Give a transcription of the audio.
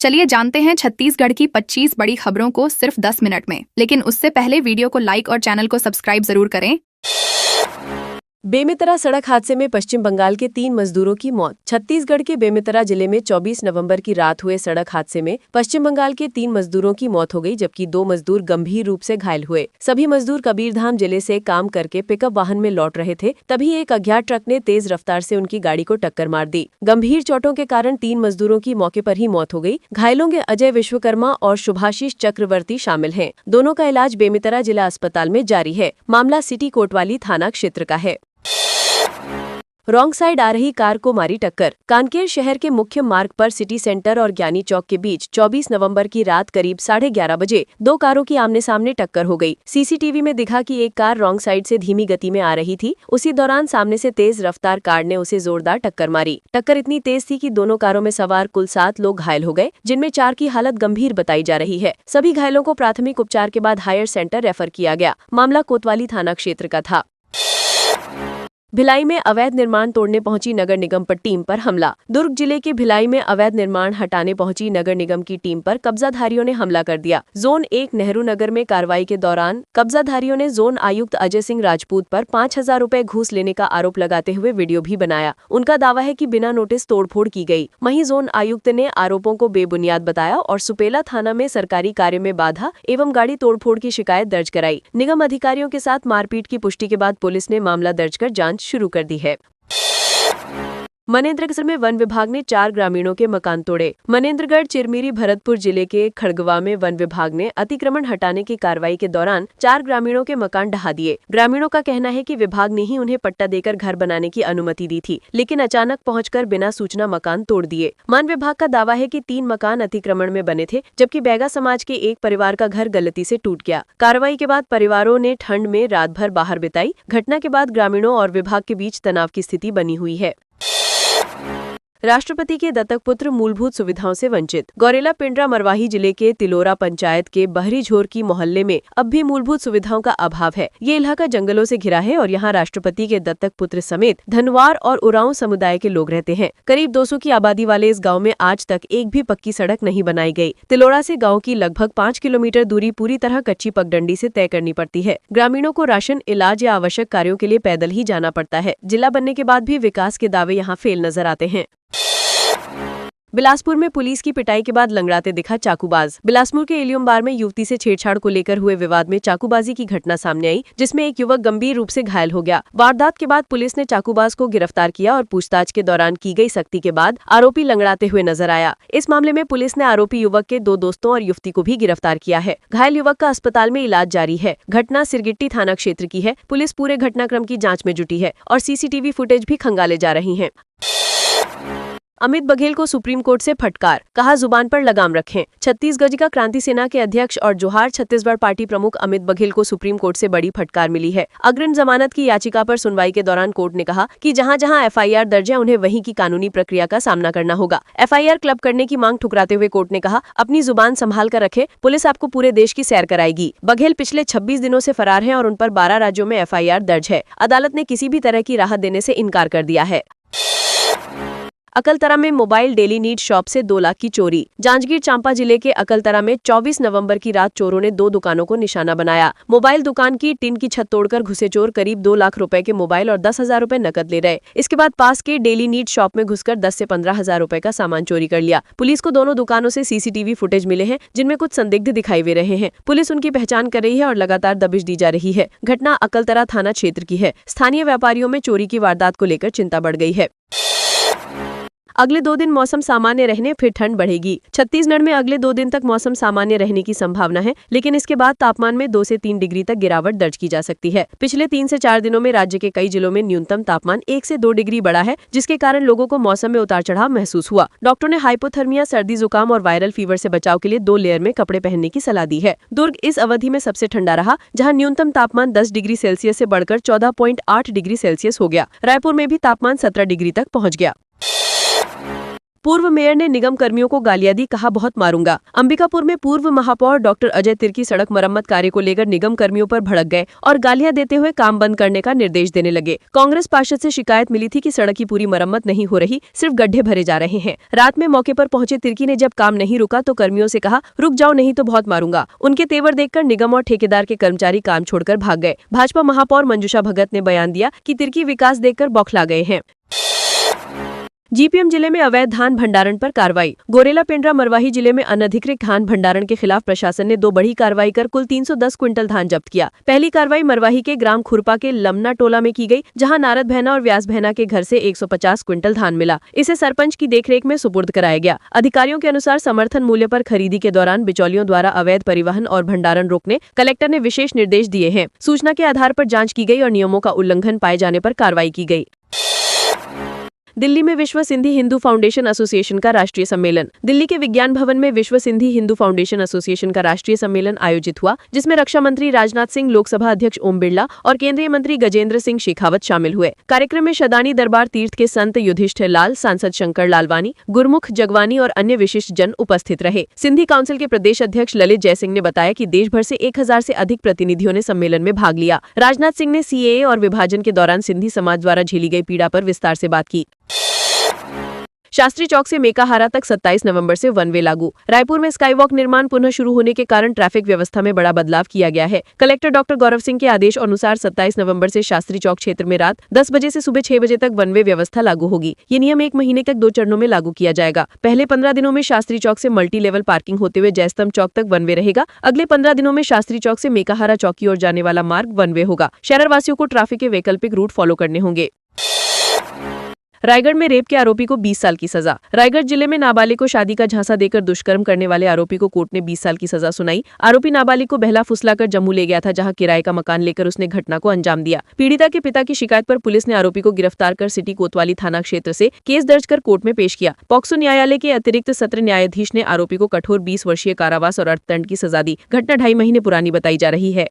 चलिए जानते हैं छत्तीसगढ़ की 25 बड़ी खबरों को सिर्फ 10 मिनट में। लेकिन उससे पहले वीडियो को लाइक और चैनल को सब्सक्राइब जरूर करें। बेमेतरा सड़क हादसे में पश्चिम बंगाल के 3 मजदूरों की मौत। छत्तीसगढ़ के बेमेतरा जिले में 24 नवंबर की रात हुए सड़क हादसे में पश्चिम बंगाल के 3 मजदूरों की मौत हो गई, जबकि 2 मजदूर गंभीर रूप से घायल हुए। सभी मजदूर कबीरधाम जिले से काम करके पिकअप वाहन में लौट रहे थे, तभी एक अज्ञात ट्रक ने तेज रफ्तार से उनकी गाड़ी को टक्कर मार दी। गंभीर चोटों के कारण 3 मजदूरों की मौके पर ही मौत हो गई। घायलों में अजय विश्वकर्मा और शुभाशीष चक्रवर्ती शामिल हैं। दोनों का इलाज बेमेतरा जिला अस्पताल में जारी है। मामला सिटी कोतवाली थाना क्षेत्र का है। रॉन्ग साइड आ रही कार को मारी टक्कर। कांकेर शहर के मुख्य मार्ग पर सिटी सेंटर और ज्ञानी चौक के बीच 24 नवंबर की रात करीब 11:30 बजे 2 कारों की आमने सामने टक्कर हो गई। सीसीटीवी में दिखा कि एक कार रॉन्ग साइड से धीमी गति में आ रही थी। उसी दौरान सामने से तेज रफ्तार कार ने उसे जोरदार टक्कर मारी। टक्कर इतनी तेज थी कि दोनों कारों में सवार कुल 7 लोग घायल हो गए, जिनमें 4 की हालत गंभीर बताई जा रही है। सभी घायलों को प्राथमिक उपचार के बाद हायर सेंटर रेफर किया गया। मामला कोतवाली थाना क्षेत्र का था। भिलाई में अवैध निर्माण तोड़ने पहुंची नगर निगम पर टीम पर हमला। दुर्ग जिले के भिलाई में अवैध निर्माण हटाने पहुंची नगर निगम की टीम पर कब्जाधारियों ने हमला कर दिया। जोन 1 नेहरू नगर में कार्रवाई के दौरान कब्जाधारियों ने जोन आयुक्त अजय सिंह राजपूत पर 5,000 रुपए घूस लेने का आरोप लगाते हुए वीडियो भी बनाया। उनका दावा है कि बिना नोटिस तोड़फोड़ की गई। वहीं जोन आयुक्त ने आरोपों को बेबुनियाद बताया और सुपेला थाना में सरकारी कार्य में बाधा एवं गाड़ी तोड़फोड़ की शिकायत दर्ज कराई। निगम अधिकारियों के साथ मारपीट की पुष्टि के बाद पुलिस ने मामला दर्ज कर जांच शुरू कर दी है। मनेन्द्रगढ़ में वन विभाग ने 4 ग्रामीणों के मकान तोड़े। मनेन्द्रगढ़ चिरमिरी भरतपुर जिले के खड़गवा में वन विभाग ने अतिक्रमण हटाने की कार्रवाई के दौरान 4 ग्रामीणों के मकान ढहा दिए। ग्रामीणों का कहना है कि विभाग ने ही उन्हें पट्टा देकर घर बनाने की अनुमति दी थी, लेकिन अचानक पहुंचकर बिना सूचना मकान तोड़ दिए। वन विभाग का दावा है कि 3 मकान अतिक्रमण में बने थे, जबकि बैगा समाज के एक परिवार का घर गलती से टूट गया। कार्रवाई के बाद परिवारों ने ठंड में रात भर बाहर बिताई। घटना के बाद ग्रामीणों और विभाग के बीच तनाव की स्थिति बनी हुई है। राष्ट्रपति के दत्तक पुत्र मूलभूत सुविधाओं से वंचित। गौरेला पिंडरा मरवाही जिले के तिलोरा पंचायत के बहरी झोर की मोहल्ले में अब भी मूलभूत सुविधाओं का अभाव है। ये इलाका जंगलों से घिरा है और यहाँ राष्ट्रपति के दत्तक पुत्र समेत धनवार और उरांव समुदाय के लोग रहते हैं। करीब 200 की आबादी वाले इस गाँव में आज तक एक भी पक्की सड़क नहीं बनाई गई। तिलोरा से गाँव की लगभग 5 किलोमीटर दूरी पूरी तरह कच्ची पगडंडी से तय करनी पड़ती है। ग्रामीणों को राशन, इलाज या आवश्यक कार्यों के लिए पैदल ही जाना पड़ता है। जिला बनने के बाद भी विकास के दावे यहाँ फेल नजर आते हैं। बिलासपुर में पुलिस की पिटाई के बाद लंगड़ाते दिखा चाकूबाज। बिलासपुर के इलियमबार में युवती से छेड़छाड़ को लेकर हुए विवाद में चाकूबाजी की घटना सामने आई, जिसमें एक युवक गंभीर रूप से घायल हो गया। वारदात के बाद पुलिस ने चाकूबाज को गिरफ्तार किया और पूछताछ के दौरान की गई सख्ती के बाद आरोपी लंगड़ाते हुए नजर आया। इस मामले में पुलिस ने आरोपी युवक के 2 दोस्तों और युवती को भी गिरफ्तार किया है। घायल युवक का अस्पताल में इलाज जारी है। घटना सिरगिट्टी थाना क्षेत्र की है। पुलिस पूरे घटनाक्रम की जाँच में जुटी है और सीसीटीवी फुटेज भी खंगाले जा रही है। अमित बघेल को सुप्रीम कोर्ट से फटकार, कहा जुबान पर लगाम रखें। छत्तीसगढ़ का क्रांति सेना के अध्यक्ष और जोहार छत्तीसगढ़ पार्टी प्रमुख अमित बघेल को सुप्रीम कोर्ट से बड़ी फटकार मिली है। अग्रिम जमानत की याचिका पर सुनवाई के दौरान कोर्ट ने कहा कि जहां-जहां एफआईआर दर्ज है उन्हें वहीं की कानूनी प्रक्रिया का सामना करना होगा। एफआईआर क्लब करने की मांग ठुकराते हुए कोर्ट ने कहा, अपनी जुबान संभाल कर रखे, पुलिस आपको पूरे देश की सैर कराएगी। बघेल पिछले 26 दिनों से फरार है और उन पर 12 राज्यों में एफआईआर दर्ज है। अदालत ने किसी भी तरह की राहत देने से इनकार कर दिया है। अकलतरा में मोबाइल डेली नीड शॉप से 2 लाख की चोरी। जांजगीर चांपा जिले के अकलतरा में 24 नवंबर की रात चोरों ने 2 दुकानों को निशाना बनाया। मोबाइल दुकान की टिन की छत तोड़कर घुसे चोर करीब 2 लाख रुपए के मोबाइल और 10,000 रुपए नकद ले रहे। इसके बाद पास के डेली नीड शॉप में घुसकर 10 से 15,000 रुपए का सामान चोरी कर लिया। पुलिस को दोनों दुकानों से सीसीटीवी फुटेज मिले हैं, जिनमें कुछ संदिग्ध दिखाई दे रहे हैं। पुलिस उनकी पहचान कर रही है और लगातार दबिश दी जा रही है। घटना अकलतरा थाना क्षेत्र की है। स्थानीय व्यापारियों में चोरी की वारदात को लेकर चिंता बढ़ गई है। अगले 2 दिन मौसम सामान्य रहने, फिर ठंड बढ़ेगी। छत्तीसगढ़ में अगले 2 दिन तक मौसम सामान्य रहने की संभावना है, लेकिन इसके बाद तापमान में 2 से 3 डिग्री तक गिरावट दर्ज की जा सकती है। पिछले 3 से 4 दिनों में राज्य के कई जिलों में न्यूनतम तापमान 1 से 2 डिग्री बढ़ा है, जिसके कारण लोगों को मौसम में उतार चढ़ाव महसूस हुआ। डॉक्टर ने हाइपोथर्मिया, सर्दी जुकाम और वायरल फीवर से बचाव के लिए 2 लेयर में कपड़े पहनने की सलाह दी है। दुर्ग इस अवधि में सबसे ठंडा रहा, जहाँ न्यूनतम तापमान 10 डिग्री सेल्सियस से बढ़कर 14.8 डिग्री सेल्सियस हो गया। रायपुर में भी तापमान 17 डिग्री तक पहुँच गया। पूर्व मेयर ने निगम कर्मियों को गालियां दी, कहा बहुत मारूंगा। अंबिकापुर में पूर्व महापौर डॉक्टर अजय तिर्की सड़क मरम्मत कार्य को लेकर निगम कर्मियों पर भड़क गए और गालियां देते हुए काम बंद करने का निर्देश देने लगे। कांग्रेस पार्षद से शिकायत मिली थी कि सड़क की पूरी मरम्मत नहीं हो रही, सिर्फ गड्ढे भरे जा रहे हैं। रात में मौके पर पहुंचे तिर्की ने जब काम नहीं रुका तो कर्मियों से कहा रुक जाओ नहीं तो बहुत मारूंगा। उनके तेवर देखकर निगम और ठेकेदार के कर्मचारी काम छोड़कर भाग गए। भाजपा महापौर मंजुषा भगत ने बयान दिया कि तिर्की विकास देखकर बौखला गए हैं। जीपीएम जिले में अवैध धान भंडारण पर कार्रवाई। गोरेला पेंड्रा मरवाही जिले में अनधिकृत धान भंडारण के खिलाफ प्रशासन ने 2 बड़ी कार्रवाई कर कुल 310 क्विंटल धान जब्त किया। पहली कार्रवाई मरवाही के ग्राम खुरपा के लमना टोला में की गई, जहां नारद भैना और व्यास भैना के घर से 150 क्विंटल धान मिला। इसे सरपंच की देखरेख में सुपुर्द कराया गया। अधिकारियों के अनुसार समर्थन मूल्य पर खरीदी के दौरान बिचौलियों द्वारा अवैध परिवहन और भंडारण रोकने कलेक्टर ने विशेष निर्देश दिए हैं। सूचना के आधार पर जाँच की गई और नियमों का उल्लंघन पाए जाने पर कार्रवाई की गई। दिल्ली में विश्व सिंधी हिंदू फाउंडेशन एसोसिएशन का राष्ट्रीय सम्मेलन। दिल्ली के विज्ञान भवन में विश्व सिंधी हिंदू फाउंडेशन एसोसिएशन का राष्ट्रीय सम्मेलन आयोजित हुआ, जिसमें रक्षा मंत्री राजनाथ सिंह, लोकसभा अध्यक्ष ओम बिरला और केंद्रीय मंत्री गजेंद्र सिंह शेखावत शामिल हुए। कार्यक्रम में शदानी दरबार तीर्थ के संत युधिष्ठिर लाल, सांसद शंकर लालवानी, गुरमुख जगवानी और अन्य विशिष्ट जन उपस्थित रहे। सिंधी काउंसिल के प्रदेश अध्यक्ष ललित जयसिंह ने बताया कि देश भर से 1000 से अधिक प्रतिनिधियों ने सम्मेलन में भाग लिया। राजनाथ सिंह ने सीएए और विभाजन के दौरान सिंधी समाज द्वारा झेली गई पीड़ा पर विस्तार से बात की। शास्त्री चौक से मेकाहारा तक 27 नवंबर से वन वे लागू। रायपुर में स्काई वॉक निर्माण पुनः शुरू होने के कारण ट्रैफिक व्यवस्था में बड़ा बदलाव किया गया है। कलेक्टर डॉक्टर गौरव सिंह के आदेश अनुसार 27 नवंबर से शास्त्री चौक क्षेत्र में रात 10 बजे से सुबह 6 बजे तक वन वे व्यवस्था लागू होगी। ये नियम 1 महीने तक 2 चरणों में लागू किया जाएगा। पहले 15 दिनों में शास्त्री चौक से मल्टी लेवल पार्किंग होते हुए जयस्तंभ चौक तक वन वे रहेगा। अगले 15 दिनों में शास्त्री चौक से मेकाहारा चौक की ओर जाने वाला मार्ग वन वे होगा। शहरवासियों को ट्रैफिक के वैकल्पिक रूट फॉलो करने होंगे। रायगढ़ में रेप के आरोपी को 20 साल की सजा। रायगढ़ जिले में नाबालिग को शादी का झांसा देकर दुष्कर्म करने वाले आरोपी को कोर्ट ने 20 साल की सजा सुनाई। आरोपी नाबालिग को बहला फुसलाकर जम्मू ले गया था, जहां किराए का मकान लेकर उसने घटना को अंजाम दिया। पीड़िता के पिता की शिकायत पर पुलिस ने आरोपी को गिरफ्तार कर सिटी कोतवाली थाना क्षेत्र से केस दर्ज कर कोर्ट में पेश किया। पॉक्सो न्यायालय के अतिरिक्त सत्र न्यायाधीश ने आरोपी को कठोर 20 वर्षीय कारावास और अर्थदंड की सजा दी। घटना 2.5 महीने पुरानी बताई जा रही है।